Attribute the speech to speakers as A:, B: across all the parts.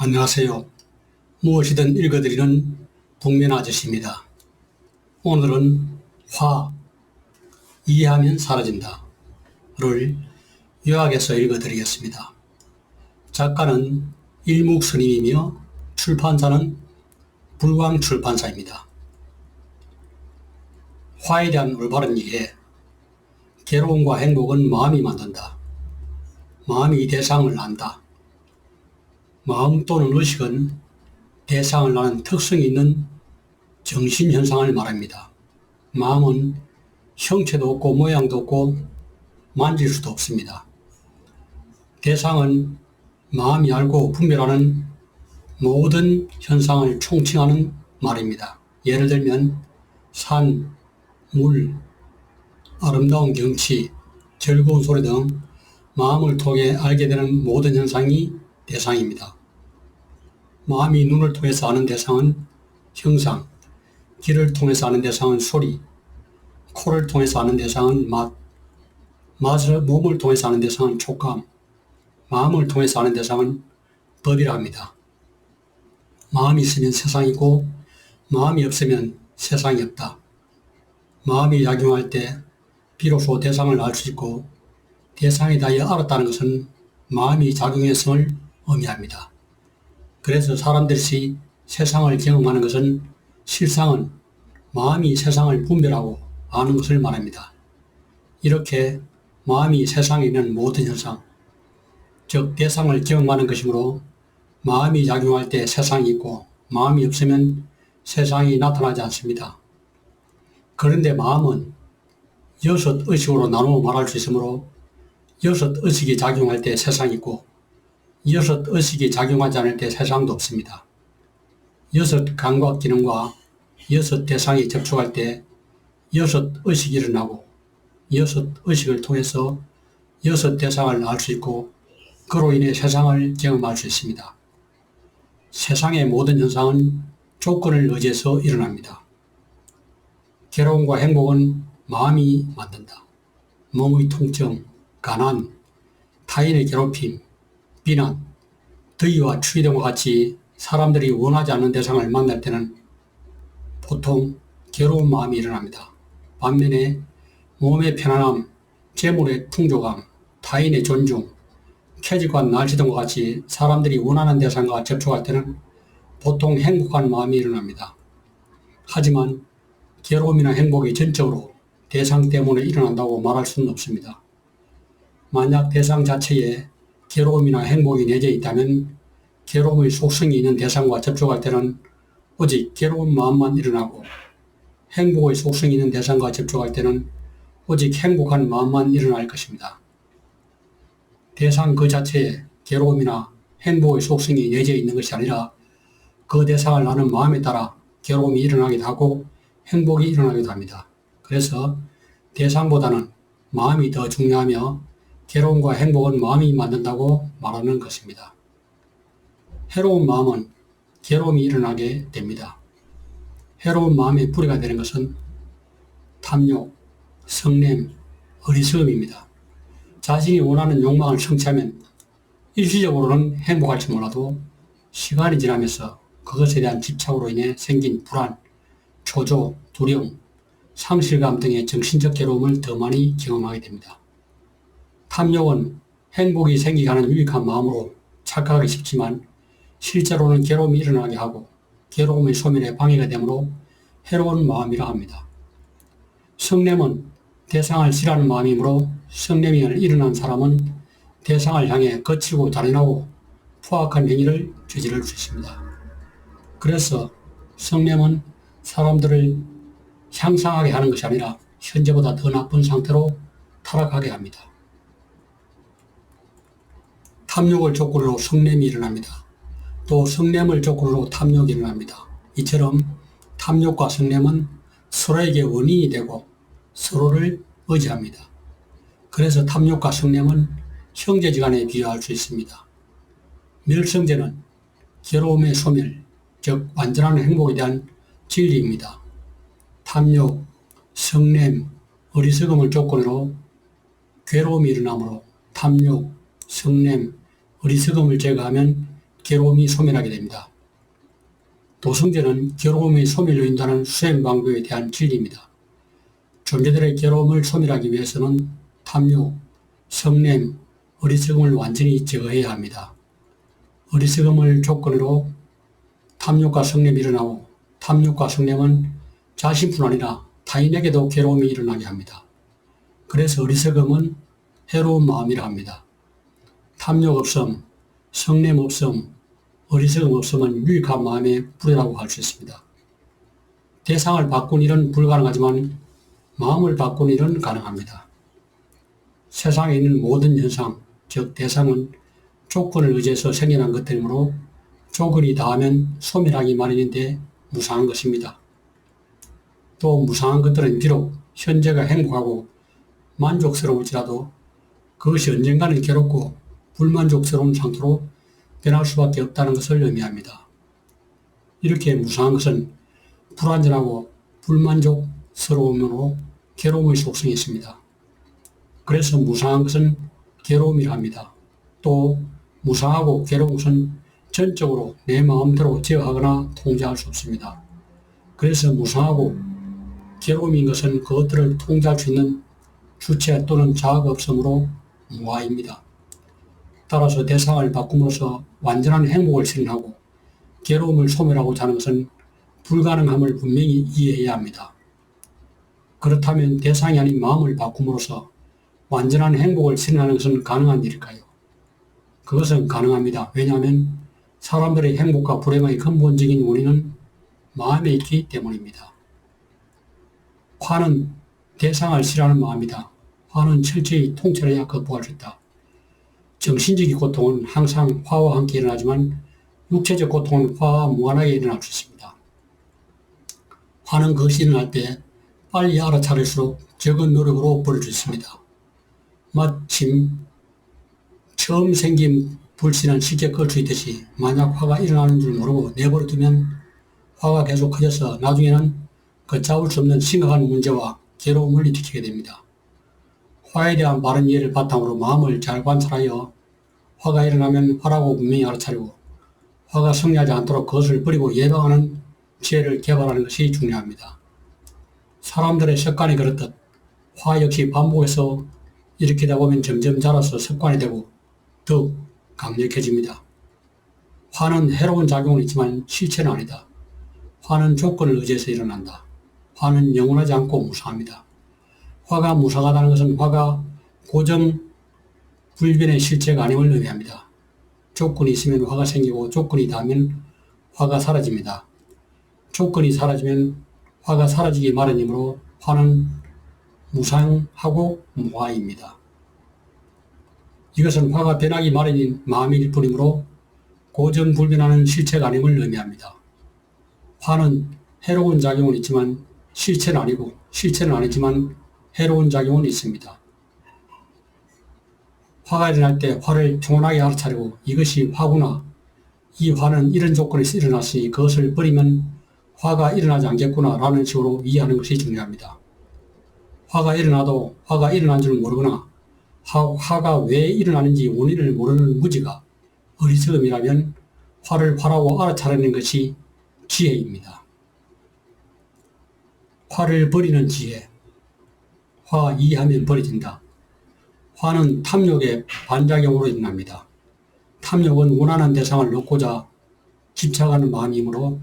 A: 안녕하세요. 무엇이든 읽어드리는 복면 아저씨입니다. 오늘은 이해하면 사라진다 를 요약해서 읽어드리겠습니다. 작가는 일묵스님이며 출판사는 불광출판사입니다. 화에 대한 올바른 이해. 괴로움과 행복은 마음이 만든다. 마음이 대상을 안다. 마음 또는 의식은 대상을 아는 특성이 있는 정신현상을 말합니다. 마음은 형체도 없고 모양도 없고 만질 수도 없습니다. 대상은 마음이 알고 분별하는 모든 현상을 총칭하는 말입니다. 예를 들면 산, 물, 아름다운 경치, 즐거운 소리 등 마음을 통해 알게 되는 모든 현상이 대상입니다. 마음이 눈을 통해서 아는 대상은 형상, 귀를 통해서 아는 대상은 소리, 코를 통해서 아는 대상은 맛, 몸을 통해서 아는 대상은 촉감, 마음을 통해서 아는 대상은 법이라 합니다. 마음이 있으면 세상이고 마음이 없으면 세상이 없다. 마음이 작용할 때 비로소 대상을 알 수 있고 대상에 대하여 알았다는 것은 마음이 작용의 성을 의미합니다. 그래서 사람들이 세상을 경험하는 것은 실상은 마음이 세상을 분별하고 아는 것을 말합니다. 이렇게 마음이 세상에 있는 모든 현상, 즉 대상을 경험하는 것이므로 마음이 작용할 때 세상이 있고 마음이 없으면 세상이 나타나지 않습니다. 그런데 마음은 6의식으로 나누어 말할 수 있으므로 6의식이 작용할 때 세상이 있고 6의식이 작용하지 않을 때 세상도 없습니다. 6 감각 기능과 6 대상이 접촉할 때 6의식이 일어나고 6의식을 통해서 6 대상을 알 수 있고 그로 인해 세상을 경험할 수 있습니다. 세상의 모든 현상은 조건을 의지해서 일어납니다. 괴로움과 행복은 마음이 만든다. 몸의 통증, 가난, 타인의 괴롭힘, 비난, 더위와 추위 등과 같이 사람들이 원하지 않는 대상을 만날 때는 보통 괴로운 마음이 일어납니다. 반면에 몸의 편안함, 재물의 풍족함, 타인의 존중, 쾌적한 날씨 등과 같이 사람들이 원하는 대상과 접촉할 때는 보통 행복한 마음이 일어납니다. 하지만 괴로움이나 행복이 전적으로 대상 때문에 일어난다고 말할 수는 없습니다. 만약 대상 자체에 괴로움이나 행복이 내재 있다면 괴로움의 속성이 있는 대상과 접촉할 때는 오직 괴로운 마음만 일어나고 행복의 속성이 있는 대상과 접촉할 때는 오직 행복한 마음만 일어날 것입니다. 대상 그 자체에 괴로움이나 행복의 속성이 내재 있는 것이 아니라 그 대상을 아는 마음에 따라 괴로움이 일어나기도 하고 행복이 일어나기도 합니다. 그래서 대상보다는 마음이 더 중요하며 괴로움과 행복은 마음이 만든다고 말하는 것입니다. 해로운 마음은 괴로움이 일어나게 됩니다. 해로운 마음의 뿌리가 되는 것은 탐욕, 성냄, 어리석음입니다. 자신이 원하는 욕망을 성취하면 일시적으로는 행복할지 몰라도 시간이 지나면서 그것에 대한 집착으로 인해 생긴 불안, 초조, 두려움, 상실감 등의 정신적 괴로움을 더 많이 경험하게 됩니다. 탐욕은 행복이 생기게 하는 유익한 마음으로 착각하기 쉽지만 실제로는 괴로움이 일어나게 하고 괴로움의 소멸에 방해가 되므로 해로운 마음이라 합니다. 성냄은 대상을 싫어하는 마음이므로 성냄이 일어난 사람은 대상을 향해 거칠고 잔인하고 포악한 행위를 저지를 수 있습니다. 그래서 성냄은 사람들을 향상하게 하는 것이 아니라 현재보다 더 나쁜 상태로 타락하게 합니다. 탐욕을 조건으로 성냄이 일어납니다. 또 성냄을 조건으로 탐욕이 일어납니다. 이처럼 탐욕과 성냄은 서로에게 원인이 되고 서로를 의지합니다. 그래서 탐욕과 성냄은 형제지간에 비유할 수 있습니다. 멸성제는 괴로움의 소멸, 즉 완전한 행복에 대한 진리입니다. 탐욕, 성냄, 어리석음을 조건으로 괴로움이 일어나므로 탐욕, 성냄, 어리석음을 제거하면 괴로움이 소멸하게 됩니다. 도성제는 괴로움의 소멸로 인도하는 수행 방법에 대한 진리입니다. 존재들의 괴로움을 소멸하기 위해서는 탐욕, 성냄, 어리석음을 완전히 제거해야 합니다. 어리석음을 조건으로 탐욕과 성냄이 일어나고 탐욕과 성냄은 자신뿐 아니라 타인에게도 괴로움이 일어나게 합니다. 그래서 어리석음은 해로운 마음이라 합니다. 탐욕 없음, 성냄 없음, 어리석음 없음은 유익한 마음의 불이라고 할 수 있습니다. 대상을 바꾼 일은 불가능하지만 마음을 바꾼 일은 가능합니다. 세상에 있는 모든 현상, 즉 대상은 조건을 의지해서 생겨난 것들이므로 조건이 닿으면 소멸하기 마련인데 무상한 것입니다. 또 무상한 것들은 비록 현재가 행복하고 만족스러울지라도 그것이 언젠가는 괴롭고 불만족스러운 상태로 변할 수밖에 없다는 것을 의미합니다. 이렇게 무상한 것은 불완전하고 불만족스러움으로 괴로움의 속성이 있습니다. 그래서 무상한 것은 괴로움이라 합니다. 또 무상하고 괴로운 것은 전적으로 내 마음대로 제어하거나 통제할 수 없습니다. 그래서 무상하고 괴로움인 것은 그것들을 통제할 수 있는 주체 또는 자아가 없으므로 무아입니다. 따라서 대상을 바꿈으로써 완전한 행복을 실현하고 괴로움을 소멸하고자 하는 것은 불가능함을 분명히 이해해야 합니다. 그렇다면 대상이 아닌 마음을 바꿈으로써 완전한 행복을 실현하는 것은 가능한 일일까요? 그것은 가능합니다. 왜냐하면 사람들의 행복과 불행의 근본적인 원인은 마음에 있기 때문입니다. 화는 대상을 싫어하는 마음이다. 화는 철저히 통찰해야 극복할 수 있다. 정신적인 고통은 항상 화와 함께 일어나지만 육체적 고통은 화와 무관하게 일어날 수 있습니다. 화는 그것이 일어날 때 빨리 알아차릴수록 적은 노력으로 버릴 수 있습니다. 마침 처음 생긴 불씨는 쉽게 끌 수 있듯이 만약 화가 일어나는 줄 모르고 내버려두면 화가 계속 커져서 나중에는 걷잡을 수 없는 심각한 문제와 괴로움을 일으키게 됩니다. 화에 대한 바른 이해를 바탕으로 마음을 잘 관찰하여 화가 일어나면 화라고 분명히 알아차리고 화가 성리하지 않도록 그것을 버리고 예방하는 지혜를 개발하는 것이 중요합니다. 사람들의 습관이 그렇듯 화 역시 반복해서 일으키다 보면 점점 자라서 습관이 되고 더욱 강력해집니다. 화는 해로운 작용은 있지만 실체는 아니다. 화는 조건을 의지해서 일어난다. 화는 영원하지 않고 무상합니다. 화가 무상하다는 것은 화가 고정 불변의 실체가 아님을 의미합니다. 조건이 있으면 화가 생기고 조건이 닿으면 화가 사라집니다. 조건이 사라지면 화가 사라지기 마련이므로 화는 무상하고 무아입니다. 이것은 화가 변하기 마련인 마음일 뿐이므로 고정불변하는 실체가 아님을 의미합니다. 화는 해로운 작용은 있지만 실체는 아니고 실체는 아니지만 해로운 작용은 있습니다. 화가 일어날 때 화를 평온하게 알아차리고 이것이 화구나, 이 화는 이런 조건에서 일어났으니 그것을 버리면 화가 일어나지 않겠구나 라는 식으로 이해하는 것이 중요합니다. 화가 일어나도 화가 일어난 줄 모르거나 화가 왜 일어나는지 원인을 모르는 무지가 어리석음이라면 화를 화라고 알아차리는 것이 지혜입니다. 화를 버리는 지혜. 화 이해하면 버려진다. 화는 탐욕의 반작용으로 일어납니다. 탐욕은 원하는 대상을 얻고자 집착하는 마음이므로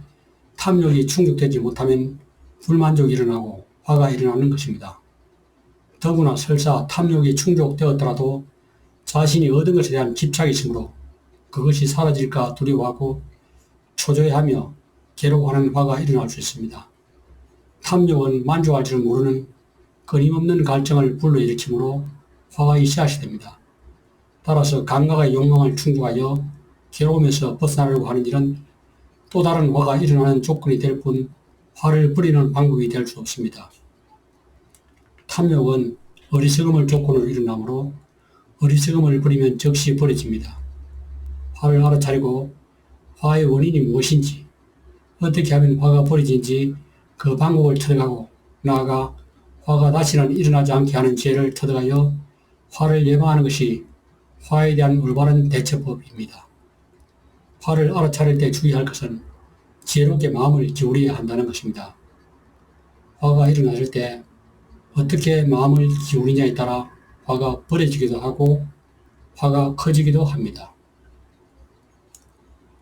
A: 탐욕이 충족되지 못하면 불만족이 일어나고 화가 일어나는 것입니다. 더구나 설사 탐욕이 충족되었더라도 자신이 얻은 것에 대한 집착이 있으므로 그것이 사라질까 두려워하고 초조해하며 괴로워하는 화가 일어날 수 있습니다. 탐욕은 만족할 줄 모르는 끊임없는 갈증을 불러일으키므로 화가 씨앗이 됩니다. 따라서 감각의 욕망을 충족하여 괴로움에서 벗어나려고 하는 일은 또 다른 화가 일어나는 조건이 될 뿐 화를 버리는 방법이 될 수 없습니다. 탐욕은 어리석음을 조건으로 일어나므로 어리석음을 버리면 즉시 버려집니다. 화를 알아차리고 화의 원인이 무엇인지, 어떻게 하면 화가 버려진지 그 방법을 터득하고 나아가 화가 다시는 일어나지 않게 하는 지혜를 터득하여 화를 예방하는 것이 화에 대한 올바른 대처법입니다. 화를 알아차릴 때 주의할 것은 지혜롭게 마음을 기울여야 한다는 것입니다. 화가 일어났을 때 어떻게 마음을 기울이냐에 따라 화가 벌어지기도 하고 화가 커지기도 합니다.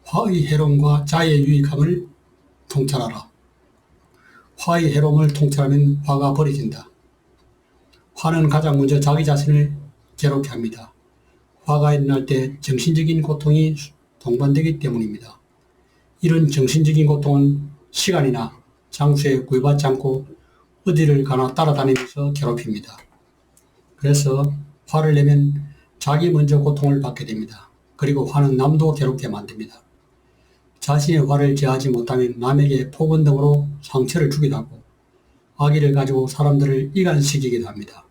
A: 화의 해로움과 자의 유익함을 통찰하라. 화의 해로움을 통찰하면 화가 벌어진다. 화는 가장 먼저 자기 자신을 괴롭게 합니다. 화가 일어날 때 정신적인 고통이 동반되기 때문입니다. 이런 정신적인 고통은 시간이나 장소에 구애받지 않고 어디를 가나 따라다니면서 괴롭힙니다. 그래서 화를 내면 자기 먼저 고통을 받게 됩니다. 그리고 화는 남도 괴롭게 만듭니다. 자신의 화를 제어하지 못하면 남에게 폭언 등으로 상처를 주기도 하고 악의를 가지고 사람들을 이간시키기도 합니다.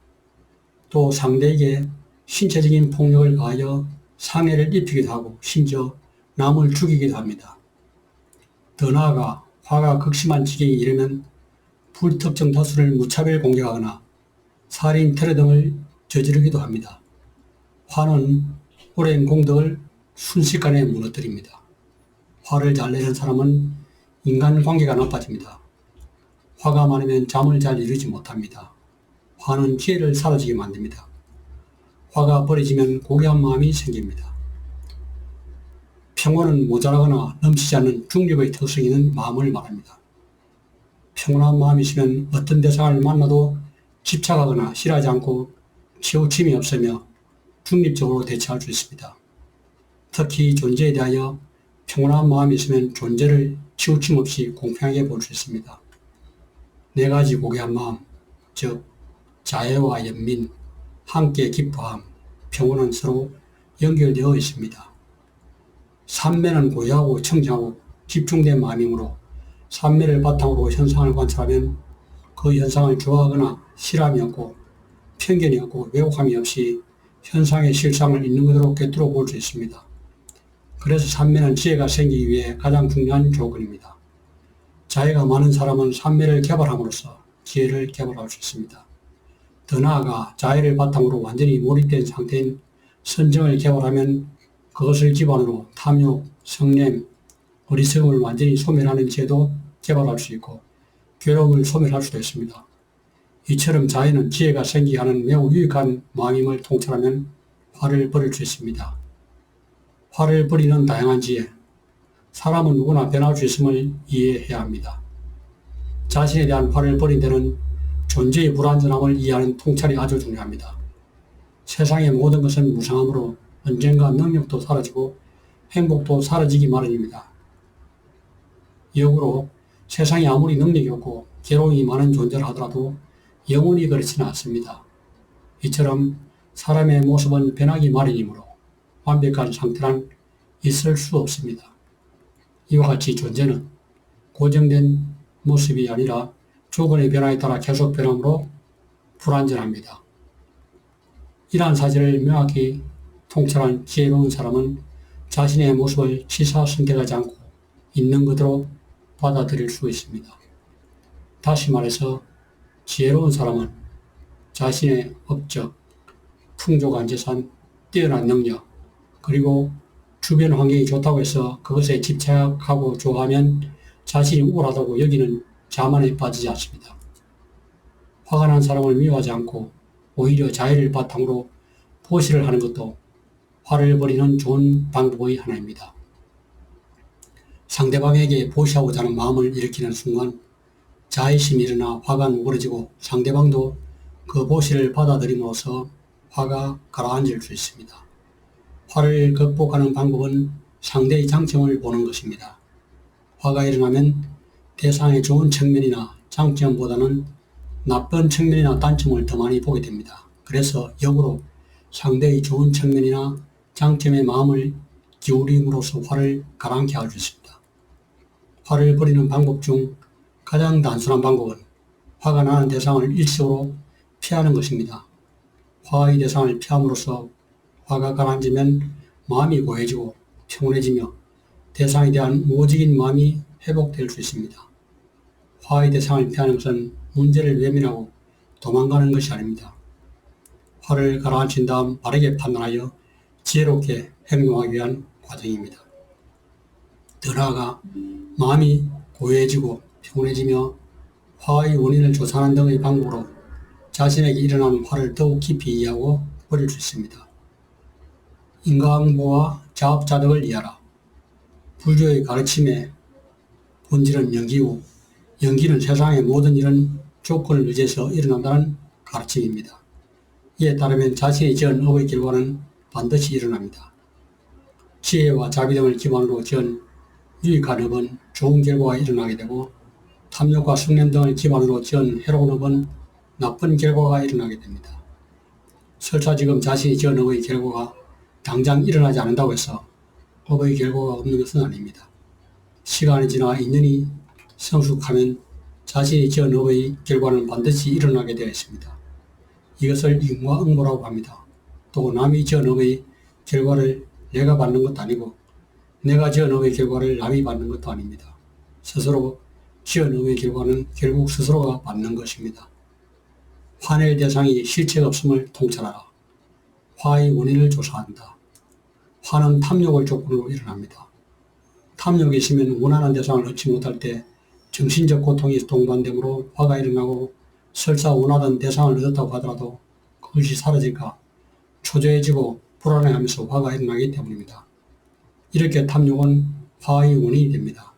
A: 또 상대에게 신체적인 폭력을 가하여 상해를 입히기도 하고 심지어 남을 죽이기도 합니다. 더 나아가 화가 극심한 지경에 이르면 불특정 다수를 무차별 공격하거나 살인, 테러 등을 저지르기도 합니다. 화는 오랜 공덕을 순식간에 무너뜨립니다. 화를 잘 내는 사람은 인간관계가 나빠집니다. 화가 많으면 잠을 잘 이루지 못합니다. 화는 기회를 사라지게 만듭니다. 화가 버려지면 고귀한 마음이 생깁니다. 평온은 모자라거나 넘치지 않는 중립의 특성이 있는 마음을 말합니다. 평온한 마음이 있으면 어떤 대상을 만나도 집착하거나 싫어하지 않고 치우침이 없으며 중립적으로 대처할 수 있습니다. 특히 존재에 대하여 평온한 마음이 있으면 존재를 치우침 없이 공평하게 볼 수 있습니다. 네 가지 고귀한 마음, 즉 자애와 연민, 함께 기뻐함, 평온은 서로 연결되어 있습니다. 삼매는 고요하고 청정하고 집중된 마음이므로 삼매를 바탕으로 현상을 관찰하면 그 현상을 좋아하거나 싫어함이 없고 편견이 없고 왜곡함이 없이 현상의 실상을 있는 그대로 꿰뚫어 볼 수 있습니다. 그래서 삼매는 지혜가 생기기 위해 가장 중요한 조건입니다. 자애가 많은 사람은 삼매를 개발함으로써 지혜를 개발할 수 있습니다. 더 나아가 자애를 바탕으로 완전히 몰입된 상태인 선정을 개발하면 그것을 기반으로 탐욕, 성냄, 어리석음을 완전히 소멸하는 지혜도 개발할 수 있고 괴로움을 소멸할 수도 있습니다. 이처럼 자애는 지혜가 생기게 하는 매우 유익한 마음임을 통찰하면 화를 버릴 수 있습니다. 화를 버리는 다양한 지혜. 사람은 누구나 변할 수 있음을 이해해야 합니다. 자신에 대한 화를 버린 데는 존재의 불완전함을 이해하는 통찰이 아주 중요합니다. 세상의 모든 것은 무상하므로 언젠가 능력도 사라지고 행복도 사라지기 마련입니다. 역으로 세상에 아무리 능력이 없고 괴로움이 많은 존재를 하더라도 영원히 그렇지는 않습니다. 이처럼 사람의 모습은 변하기 마련이므로 완벽한 상태란 있을 수 없습니다. 이와 같이 존재는 고정된 모습이 아니라 조건의 변화에 따라 계속 변함으로 불완전합니다. 이러한 사실을 명확히 통찰한 지혜로운 사람은 자신의 모습을 치사선택하지 않고 있는 그대로 받아들일 수 있습니다. 다시 말해서 지혜로운 사람은 자신의 업적, 풍족한 재산, 뛰어난 능력, 그리고 주변 환경이 좋다고 해서 그것에 집착하고 좋아하면 자신이 우월하다고 여기는 자만에 빠지지 않습니다. 화가 난 사람을 미워하지 않고 오히려 자애를 바탕으로 보시를 하는 것도 화를 버리는 좋은 방법의 하나입니다. 상대방에게 보시하고자 하는 마음을 일으키는 순간 자의심이 일어나 화가 누그러지고 상대방도 그 보시를 받아들임으로써 화가 가라앉을 수 있습니다. 화를 극복하는 방법은 상대의 장점을 보는 것입니다. 화가 일어나면 대상의 좋은 측면이나 장점보다는 나쁜 측면이나 단점을 더 많이 보게 됩니다. 그래서 역으로 상대의 좋은 측면이나 장점에 마음을 기울임으로써 화를 가라앉게 할 수 있습니다. 화를 버리는 방법 중 가장 단순한 방법은 화가 나는 대상을 일시적으로 피하는 것입니다. 화의 대상을 피함으로써 화가 가라앉으면 마음이 고해지고 평온해지며 대상에 대한 우호적인 마음이 회복될 수 있습니다. 화의 대상을 피하는 것은 문제를 외면하고 도망가는 것이 아닙니다. 화를 가라앉힌 다음 바르게 판단하여 지혜롭게 행동하기 위한 과정입니다. 나아가 마음이 고요해지고 피곤해지며 화의 원인을 조사하는 등의 방법으로 자신에게 일어난 화를 더욱 깊이 이해하고 버릴 수 있습니다. 인과응보와 자업자득을 이해하라. 불교의 가르침의 본질은 연기고 연기는 세상의 모든 일은 조건을 의지해서 일어난다는 가르침입니다. 이에 따르면 자신이 지은 업의 결과는 반드시 일어납니다. 지혜와 자비 등을 기반으로 지은 유익한 업은 좋은 결과가 일어나게 되고 탐욕과 성냄 등을 기반으로 지은 해로운 업은 나쁜 결과가 일어나게 됩니다. 설사 지금 자신이 지은 업의 결과가 당장 일어나지 않는다고 해서 업의 결과가 없는 것은 아닙니다. 시간이 지나 인연이 성숙하면 자신이 지은 업의 결과는 반드시 일어나게 되어 있습니다. 이것을 인과응보라고 합니다. 또 남이 지은 업의 결과를 내가 받는 것도 아니고 내가 지은 업의 결과를 남이 받는 것도 아닙니다. 스스로 지은 업의 결과는 결국 스스로가 받는 것입니다. 화낼 대상이 실체가 없음을 통찰하라. 화의 원인을 조사한다. 화는 탐욕을 조건으로 일어납니다. 탐욕이 있으면 원하는 대상을 얻지 못할 때 정신적 고통이 동반되므로 화가 일어나고 설사 원하던 대상을 얻었다고 하더라도 그것이 사라질까 초조해지고 불안해하면서 화가 일어나기 때문입니다. 이렇게 탐욕은 화의 원인이 됩니다.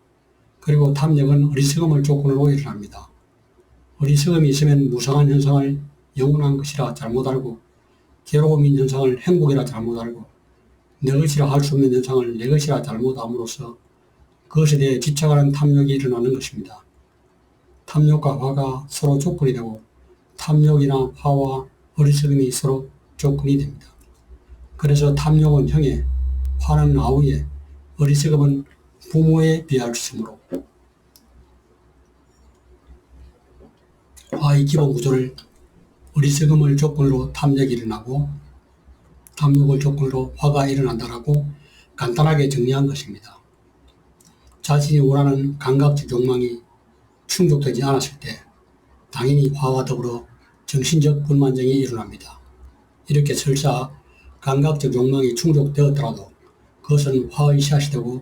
A: 그리고 탐욕은 어리석음을 조건으로 일어납니다. 어리석음이 있으면 무상한 현상을 영원한 것이라 잘못 알고 괴로움인 현상을 행복이라 잘못 알고 내 것이라 할 수 없는 현상을 내 것이라 잘못 함으로써 그것에 대해 집착하는 탐욕이 일어나는 것입니다. 탐욕과 화가 서로 조건이 되고 탐욕이나 화와 어리석음이 서로 조건이 됩니다. 그래서 탐욕은 형에, 화는 아우에, 어리석음은 부모에 비할 수 있으므로 화의 기본 구조를 어리석음을 조건으로 탐욕이 일어나고 탐욕을 조건으로 화가 일어난다라고 간단하게 정리한 것입니다. 자신이 원하는 감각적 욕망이 충족되지 않았을 때 당연히 화와 더불어 정신적 불만정이 일어납니다. 이렇게 설사 감각적 욕망이 충족되었더라도 그것은 화의 씨앗이 되고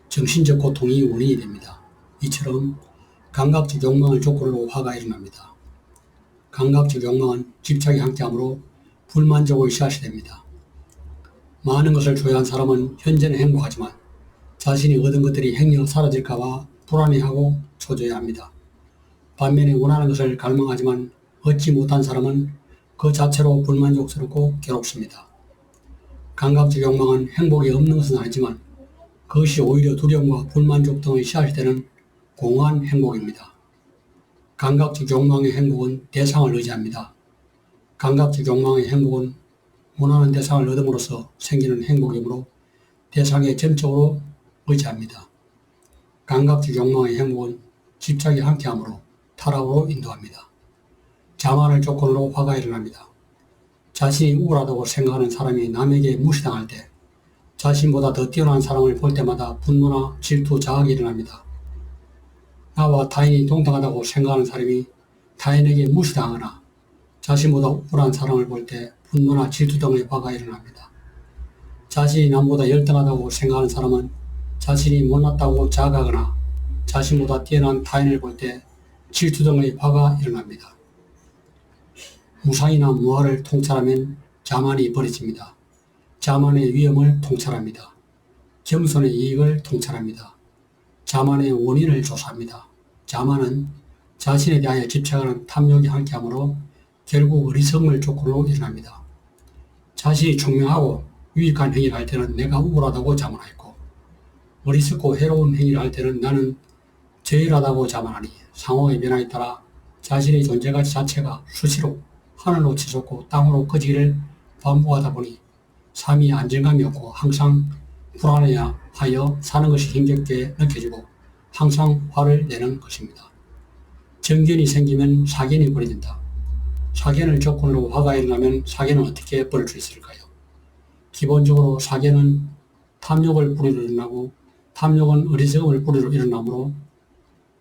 A: 정신적 고통이 원인이 됩니다. 이처럼 감각적 욕망을 조건으로 화가 일어납니다. 감각적 욕망은 집착이 함께하므로 불만족의 씨앗이 됩니다. 많은 것을 소유한 사람은 현재는 행복하지만 자신이 얻은 것들이 행여 사라질까봐 불안해하고 초조해합니다. 반면에 원하는 것을 갈망하지만 얻지 못한 사람은 그 자체로 불만족스럽고 괴롭습니다. 감각적 욕망은 행복이 없는 것은 아니지만 그것이 오히려 두려움과 불만족 등의 씨앗이 되는 공허한 행복입니다. 감각적 욕망의 행복은 대상을 의지합니다. 감각적 욕망의 행복은 원하는 대상을 얻음으로써 생기는 행복이므로 대상에 전적으로 의지합니다. 감각적 욕망의 행복은 집착이 함께하므로 타락으로 인도합니다. 자만을 조건으로 화가 일어납니다. 자신이 우월하다고 생각하는 사람이 남에게 무시당할 때 자신보다 더 뛰어난 사람을 볼 때마다 분노나 질투, 자학이 일어납니다. 나와 타인이 동등하다고 생각하는 사람이 타인에게 무시당하거나 자신보다 우월한 사람을 볼 때 분노나 질투 등의 화가 일어납니다. 자신이 남보다 열등하다고 생각하는 사람은 자신이 못났다고 자각하거나 자신보다 뛰어난 타인을 볼 때 질투 등의 화가 일어납니다. 무상이나 무아를 통찰하면 자만이 버려집니다. 자만의 위험을 통찰합니다. 겸손의 이익을 통찰합니다. 자만의 원인을 조사합니다. 자만은 자신에 대하여 집착하는 탐욕이 함께하므로 결국 어리석음을 조건으로 일어납니다. 자신이 총명하고 유익한 행위를 할 때는 내가 우월하다고 자만하였고 어리석고 해로운 행위를 할 때는 나는 저열하다고 자만하니 상황의 변화에 따라 자신의 존재가치 자체가 수시로 하늘로 치솟고 땅으로 꺼지기를 반복하다 보니 삶이 안정감이 없고 항상 불안해야 하여 사는 것이 힘겹게 느껴지고 항상 화를 내는 것입니다. 정견이 생기면 사견이 버려진다. 사견을 조건으로 화가 일어나면 사견은 어떻게 버릴 수 있을까요? 기본적으로 사견은 탐욕을 뿌리로 일어나고 탐욕은 어리석음을 뿌리로 일어나므로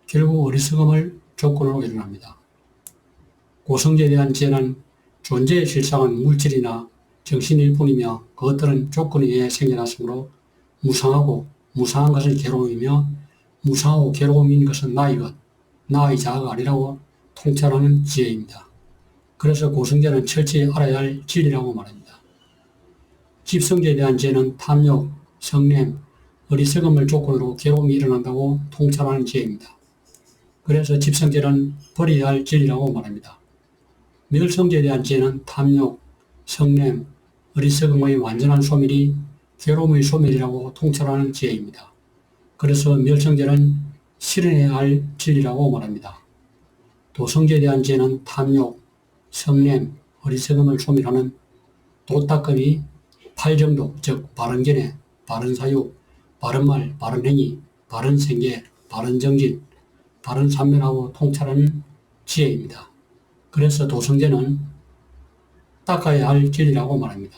A: 결국 어리석음을 조건으로 일어납니다. 고성제에 대한 지혜는 존재의 실상은 물질이나 정신일 뿐이며 그것들은 조건에 의해 생겨났으므로 무상하고 무상한 것은 괴로움이며 무상하고 괴로움인 것은 나의 것, 나의 자아가 아니라고 통찰하는 지혜입니다. 그래서 고성제는 철저히 알아야 할 진리라고 말합니다. 집성제에 대한 죄는 탐욕, 성냄, 어리석음을 조건으로 괴로움이 일어난다고 통찰하는 지혜입니다. 그래서 집성제는 버려야 할 진리라고 말합니다. 멸성제에 대한 죄는 탐욕, 성냄, 어리석음의 완전한 소멸이 괴로움의 소멸이라고 통찰하는 지혜입니다. 그래서 멸성제는 실현해야 할 진리라고 말합니다. 도성제에 대한 죄는 탐욕, 성냄, 어리석음을 소멸하는 도닦음이 8정도, 즉 바른견해, 바른사유, 바른말, 바른행위, 바른생계, 바른정진, 바른산면하고 통찰하는 지혜입니다. 그래서 도성제는 닦아야 할 진리라고 말합니다.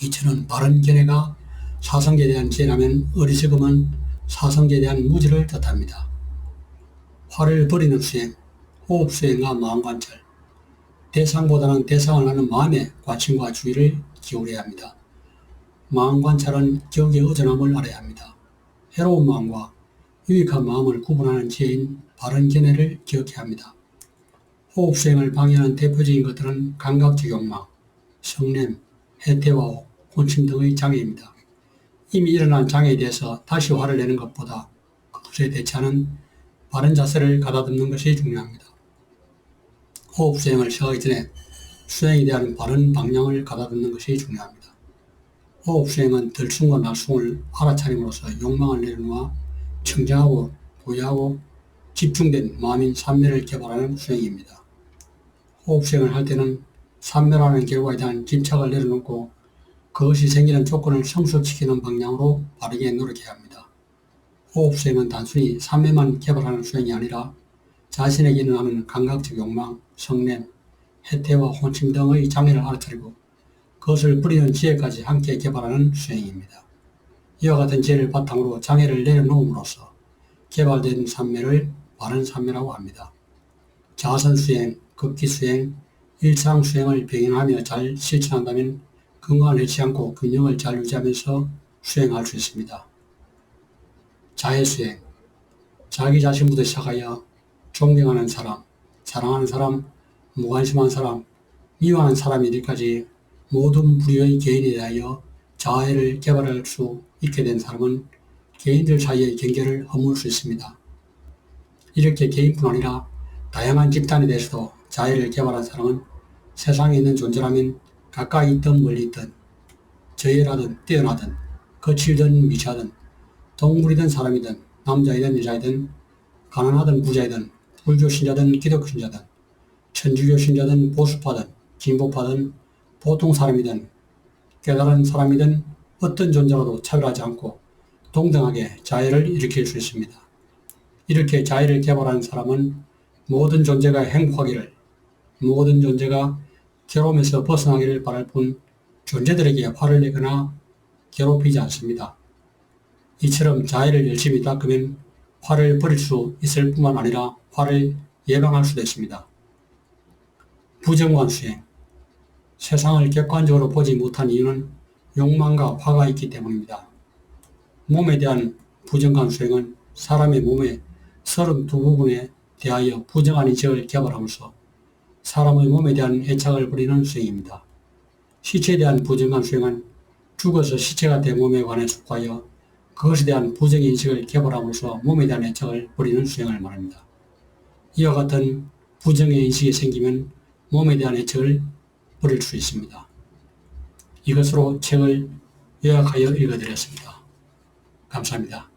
A: 이처럼 바른견해가 사성제에 대한 죄라면 어리석음은 사성제에 대한 무지를 뜻합니다. 화를 버리는 수행, 호흡수행과 마음관찰, 대상보다는 대상을 하는 마음의 관심과 주의를 기울여야 합니다. 마음관찰은 격의 의존함을 알아야 합니다. 해로운 마음과 유익한 마음을 구분하는 지혜인 바른 견해를 기억해야 합니다. 호흡수행을 방해하는 대표적인 것들은 감각적 욕망, 성냄, 해태와 혼침 등의 장애입니다. 이미 일어난 장애에 대해서 다시 화를 내는 것보다 그것에 대처하는 바른 자세를 가다듬는 것이 중요합니다. 호흡수행을 시작하기 전에 수행에 대한 바른 방향을 가다듬는 것이 중요합니다. 호흡수행은 들숨과 날숨을 알아차림으로써 욕망을 내려놓아 청정하고 고요하고 집중된 마음인 삼매를 개발하는 수행입니다. 호흡수행을 할 때는 삼매라는 결과에 대한 집착을 내려놓고 그것이 생기는 조건을 성숙시키는 방향으로 바르게 노력해야 합니다. 호흡수행은 단순히 삼매만 개발하는 수행이 아니라 자신에게 일어나는 감각적 욕망, 성냄, 해태와 혼침 등의 장애를 알아차리고 그것을 뿌리는 지혜까지 함께 개발하는 수행입니다. 이와 같은 지혜를 바탕으로 장애를 내려놓음으로써 개발된 삼매를 바른 삼매라고 합니다. 자선수행, 극기수행, 일상수행을 병행하며 잘 실천한다면 건강을 잃지 않고 균형을 잘 유지하면서 수행할 수 있습니다. 자애수행, 자기 자신부터 시작하여 존경하는 사람, 사랑하는 사람, 무관심한 사람, 미워하는 사람이 이르기까지 모든 부류의 개인에 대하여 자애를 개발할 수 있게 된 사람은 개인들 사이의 경계를 허물 수 있습니다. 이렇게 개인뿐 아니라 다양한 집단에 대해서도 자애를 개발한 사람은 세상에 있는 존재라면 가까이 있든 멀리 있든 저예라든 뛰어나든 거칠든 미취하든 동물이든 사람이든 남자이든 여자이든 가난하든 부자이든 불교 신자든 기독교 신자든 천주교 신자든 보수파든 진보파든 보통 사람이든 깨달은 사람이든 어떤 존재라도 차별하지 않고 동등하게 자애를 일으킬 수 있습니다. 이렇게 자애를 개발하는 사람은 모든 존재가 행복하기를, 모든 존재가 괴로움에서 벗어나기를 바랄 뿐 존재들에게 화를 내거나 괴롭히지 않습니다. 이처럼 자애를 열심히 닦으면 화를 버릴 수 있을 뿐만 아니라 화를 예방할 수도 있습니다. 부정관 수행, 세상을 객관적으로 보지 못한 이유는 욕망과 화가 있기 때문입니다. 몸에 대한 부정관 수행은 사람의 몸의 32부분에 대하여 부정한 인식을 개발하면서 사람의 몸에 대한 애착을 버리는 수행입니다. 시체에 대한 부정관 수행은 죽어서 시체가 된 몸에 관해 속하여 그것에 대한 부정 인식을 개발함으로써 몸에 대한 애착을 버리는 수행을 말합니다. 이와 같은 부정의 인식이 생기면 몸에 대한 애착을 버릴 수 있습니다. 이것으로 책을 요약하여 읽어드렸습니다. 감사합니다.